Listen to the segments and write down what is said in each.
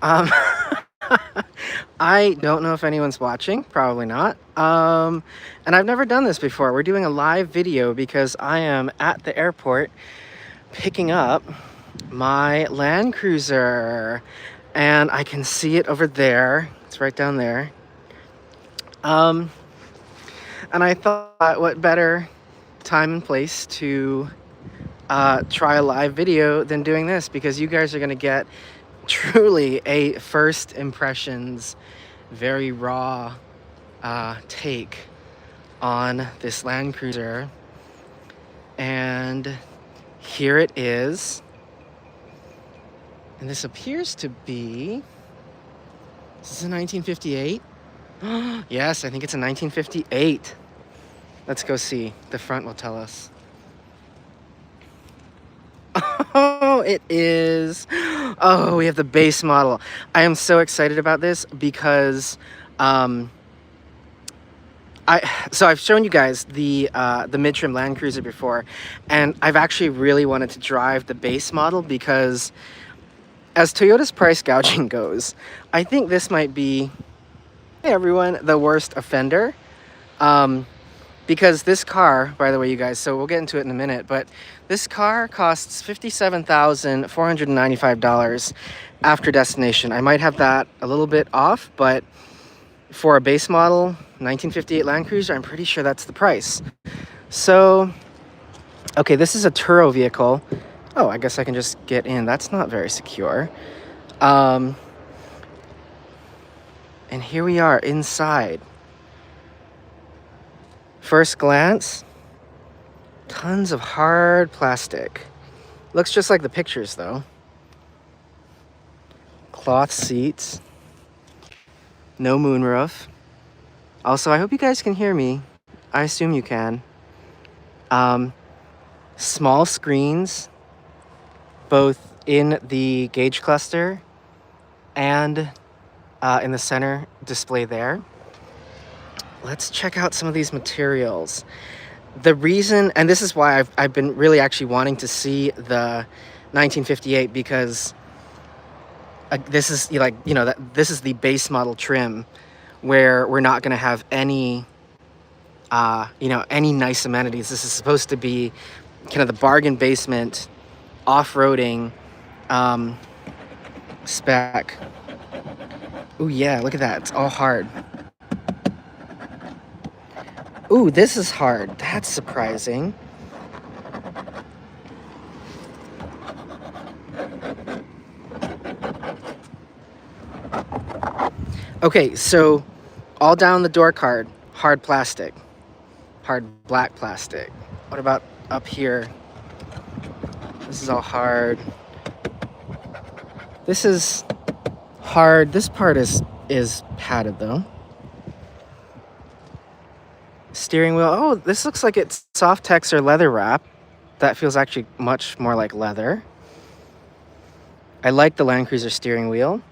Um, I don't know if anyone's watching, probably not. And I've never done this before. We're doing a live video because I am at the airport picking up my Land Cruiser, and I can see it over there. It's right down there. Um, and I thought, what better time and place to try a live video than doing this, because you guys are gonna get truly a first impressions, very raw take on this Land Cruiser. And here it is. And this appears to be, is this a 1958? Yes, I think it's a 1958. Let's go see. The front will tell us. Oh, it is. Oh, we have the base model. I am so excited about this because I've shown you guys the mid-trim Land Cruiser before, and I've actually really wanted to drive the base model because as Toyota's price gouging goes, I think this might be, hey everyone, the worst offender. Because this car, by the way, you guys, so we'll get into it in a minute, but this car costs $57,495 after destination. I might have that a little bit off, but for a base model 1958 Land Cruiser, I'm pretty sure that's the price. So, okay, this is a Turo vehicle. Oh, I guess I can just get in. That's not very secure. And here we are inside. First glance, tons of hard plastic. Looks just like the pictures though. Cloth seats. No moonroof. Also, I hope you guys can hear me. I assume you can. Small screens, both in the gauge cluster and in the center display there. Let's check out some of these materials. The reason, and this is why I've been really actually wanting to see the 1958, because this is this is the base model trim where we're not going to have any any nice amenities. This is supposed to be kind of the bargain basement off-roading spec. Oh yeah, look at that. It's all hard. Ooh, this is hard. That's surprising. Okay, so all down the door card, hard plastic, hard black plastic. What about up here? This is all hard. This is hard. This part is padded though. Steering wheel. Oh, this looks like it's Softex or leather wrap. That feels actually much more like leather. I like the Land Cruiser steering wheel.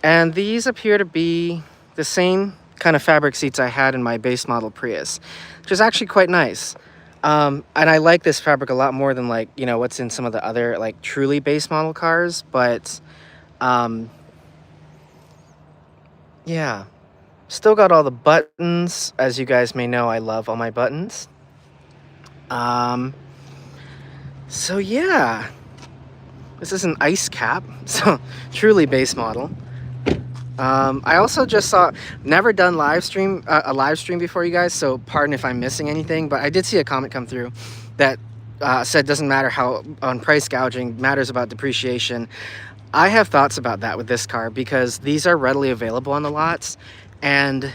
And these appear to be the same kind of fabric seats I had in my base model Prius, which is actually quite nice. And I like this fabric a lot more than what's in some of the other truly base model cars. But yeah, still got all the buttons. As you guys may know, I love all my buttons. So yeah, this is an ice cap, so truly base model. I also just saw, never done a live stream before, you guys, so pardon if I'm missing anything, but I did see a comment come through that said doesn't matter how on price gouging, matters about depreciation. I have thoughts about that with this car because these are readily available on the lots, and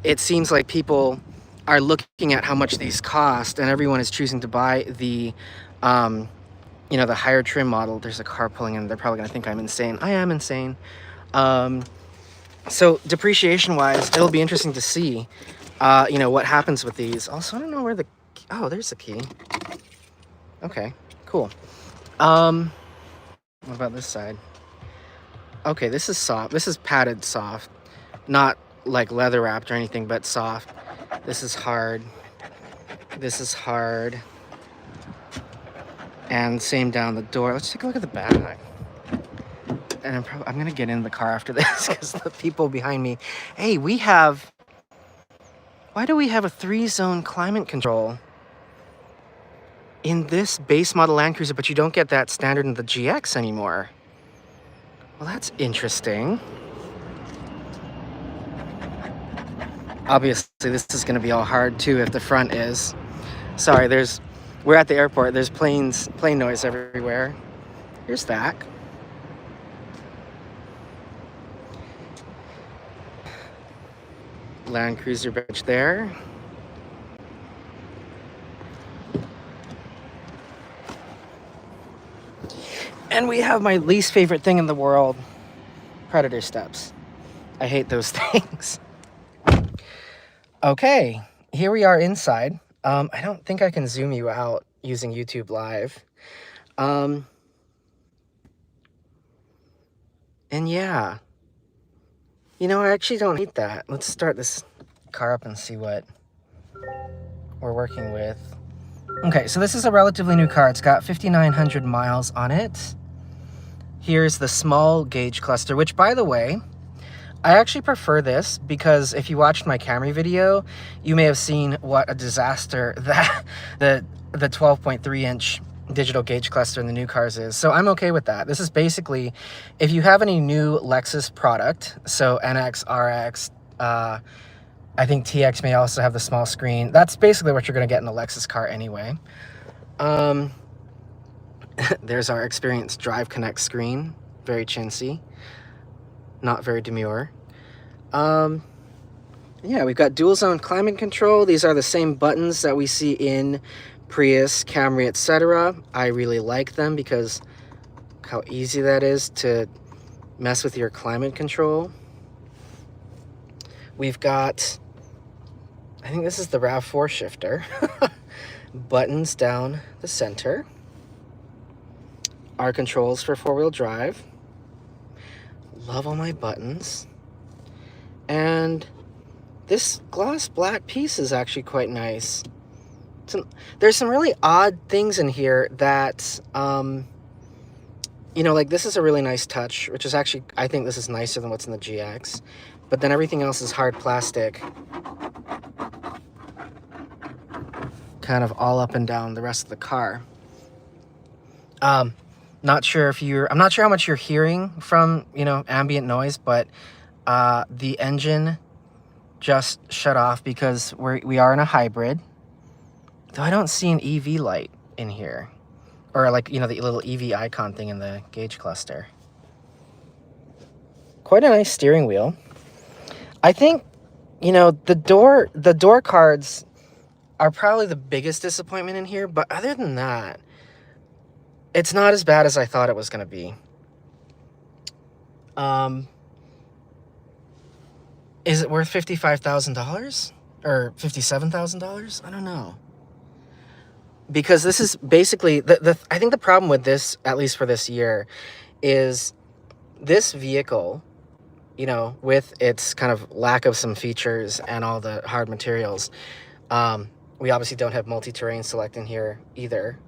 it seems like people are looking at how much these cost, and everyone is choosing to buy the the higher trim model. There's a car pulling in. They're probably gonna think I'm insane. I am insane. So depreciation wise, it'll be interesting to see, what happens with these. Also, I don't know where the, oh, there's the key. Okay, cool. What about this side? Okay, this is soft. This is padded soft, not like leather wrapped or anything, but soft. This is hard. This is hard. And same down the door. Let's take a look at the back. and I'm gonna get in the car after this because the people behind me. Hey, we have. Why do we have a 3-zone climate control in this base model Land Cruiser, but you don't get that standard in the GX anymore? Well, that's interesting. Obviously, this is going to be all hard too if the front is. Sorry, we're at the airport. There's plane noise everywhere. Here's that. Land Cruiser bridge there. And we have my least favorite thing in the world, Predator steps. I hate those things. Okay, here we are inside. I don't think I can zoom you out using YouTube Live. And yeah, you know, I actually don't hate that. Let's start this car up and see what we're working with. Okay, so this is a relatively new car. It's got 5,900 miles on it. Here's the small gauge cluster, which, by the way, I actually prefer this because if you watched my Camry video, you may have seen what a disaster that the 12.3-inch digital gauge cluster in the new cars is. So I'm okay with that. This is basically, if you have any new Lexus product, so NX, RX, I think TX may also have the small screen. That's basically what you're going to get in a Lexus car anyway. There's our Experience Drive Connect screen. Very chintzy. Not very demure. Yeah, we've got dual zone climate control. These are the same buttons that we see in Prius, Camry, etc. I really like them because how easy that is to mess with your climate control. We've got, I think this is the RAV4 shifter. Buttons down the center. Our controls for 4-wheel drive. Love all my buttons. And this gloss black piece is actually quite nice. There's some really odd things in here that, you know, like this is a really nice touch, which is actually, I think this is nicer than what's in the GX. But then everything else is hard plastic. Kind of all up and down the rest of the car. Not sure if I'm not sure how much you're hearing from, you know, ambient noise, but the engine just shut off because we are in a hybrid. Though I don't see an EV light in here. Or like, you know, the little EV icon thing in the gauge cluster. Quite a nice steering wheel. I think, you know, the door cards are probably the biggest disappointment in here, but other than that, it's not as bad as I thought it was going to be. Is it worth $55,000 or $57,000? I don't know. Because this is basically I think the problem with this, at least for this year, is this vehicle, you know, with its kind of lack of some features and all the hard materials. We obviously don't have multi-terrain select in here either.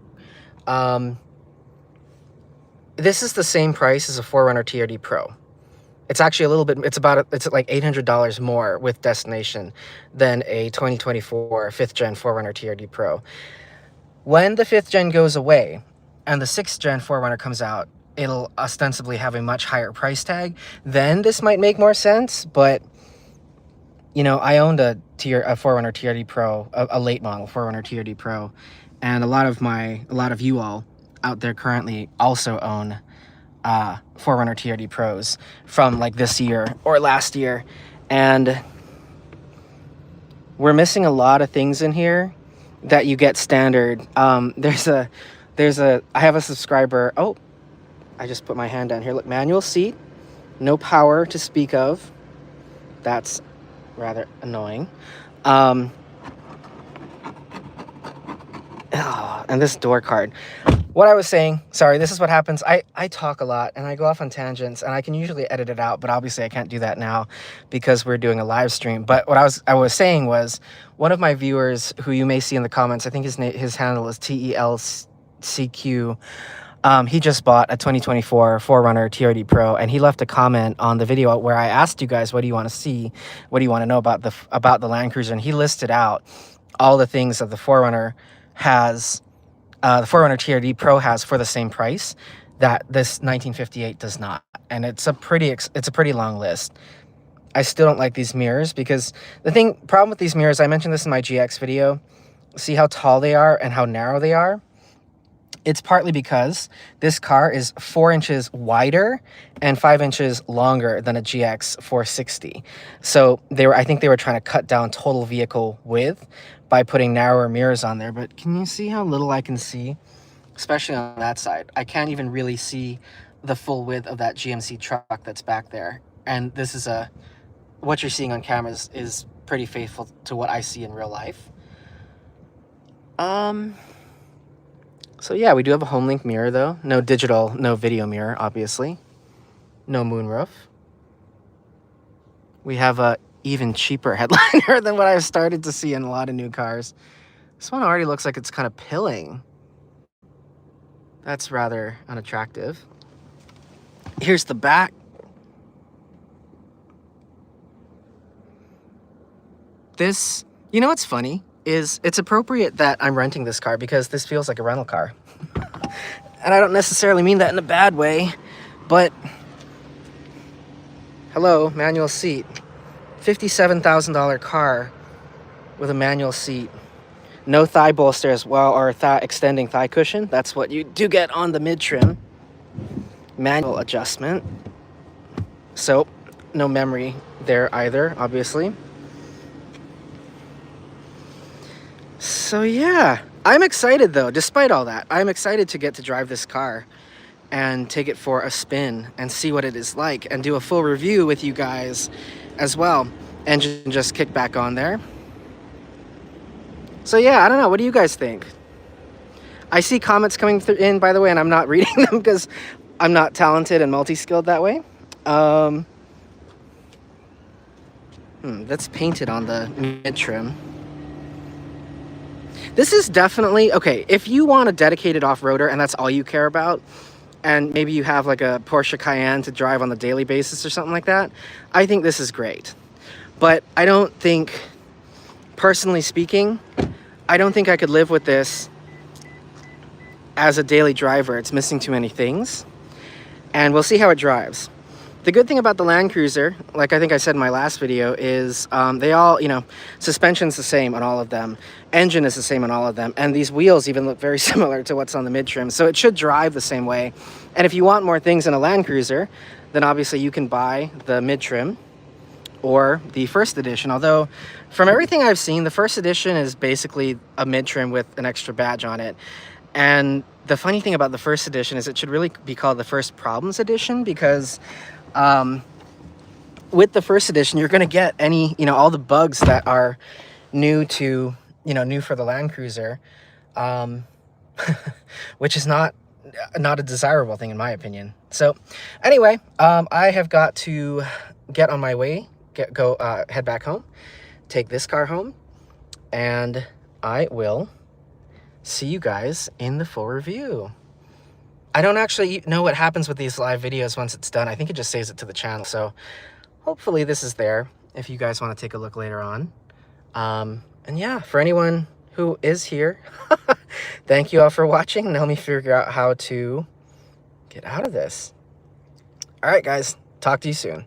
This is the same price as a 4Runner TRD Pro. It's actually a little bit, it's like $800 more with Destination than a 2024 5th gen 4Runner TRD Pro. When the 5th gen goes away and the 6th gen 4Runner comes out, it'll ostensibly have a much higher price tag. Then this might make more sense, but you know, I owned a 4Runner TRD Pro, a late model 4Runner TRD Pro, and a lot of you all out there currently also own 4Runner TRD Pros from like this year or last year, and we're missing a lot of things in here that you get standard. I have a subscriber. Oh, I just put my hand down here. Look, manual seat, no power to speak of. That's rather annoying. And this door card. What I was saying, sorry, this is what happens. I talk a lot and I go off on tangents, and I can usually edit it out, but obviously I can't do that now because we're doing a live stream. But what I was saying was, one of my viewers who you may see in the comments, I think his handle is TELCQ, He just bought a 2024 4Runner TRD Pro, and he left a comment on the video where I asked you guys, what do you want to see? What do you want to know about the Land Cruiser? And he listed out all the things that the 4Runner has, the 4Runner TRD Pro has for the same price that this 1958 does not. And it's a pretty long list. I still don't like these mirrors because problem with these mirrors, I mentioned this in my GX video, see how tall they are and how narrow they are? It's partly because this car is 4 inches wider and 5 inches longer than a GX 460. So I think they were trying to cut down total vehicle width by putting narrower mirrors on there. But can you see how little I can see? Especially on that side. I can't even really see the full width of that GMC truck that's back there. And this is what you're seeing on cameras is pretty faithful to what I see in real life. So yeah, we do have a HomeLink mirror though. No digital, no video mirror, obviously. No moonroof. We have a even cheaper headliner than what I've started to see in a lot of new cars. This one already looks like it's kind of pilling. That's rather unattractive. Here's the back. This, you know what's funny? Is it's appropriate that I'm renting this car because this feels like a rental car. And I don't necessarily mean that in a bad way, but hello, manual seat. $57,000 car with a manual seat. No thigh bolster as well, or extending thigh cushion. That's what you do get on the mid-trim. Manual adjustment. So, no memory there either, obviously. So yeah, I'm excited though, despite all that. I'm excited to get to drive this car and take it for a spin and see what it is like and do a full review with you guys as well. Engine just kicked back on there. So yeah, I don't know, what do you guys think? I see comments coming in, by the way, and I'm not reading them because I'm not talented and multi-skilled that way. That's painted on the mid-trim. This is definitely, okay, if you want a dedicated off-roader and that's all you care about, and maybe you have like a Porsche Cayenne to drive on the daily basis or something like that, I think this is great. But I don't think, personally speaking, I don't think I could live with this as a daily driver. It's missing too many things. And we'll see how it drives. The good thing about the Land Cruiser, like I think I said in my last video, is they all, suspension's the same on all of them. Engine is the same on all of them. And these wheels even look very similar to what's on the mid-trim. So it should drive the same way. And if you want more things in a Land Cruiser, then obviously you can buy the mid-trim or the first edition. Although, from everything I've seen, the first edition is basically a mid-trim with an extra badge on it. And the funny thing about the first edition is it should really be called the First Problems Edition, because with the first edition, you're going to get all the bugs that are new to, new for the Land Cruiser, which is not a desirable thing in my opinion. So anyway, I have got to get on my way, head back home, take this car home, and I will see you guys in the full review. I don't actually know what happens with these live videos once it's done. I think it just saves it to the channel. So hopefully this is there if you guys want to take a look later on. And yeah, for anyone who is here, thank you all for watching and help me figure out how to get out of this. All right, guys, talk to you soon.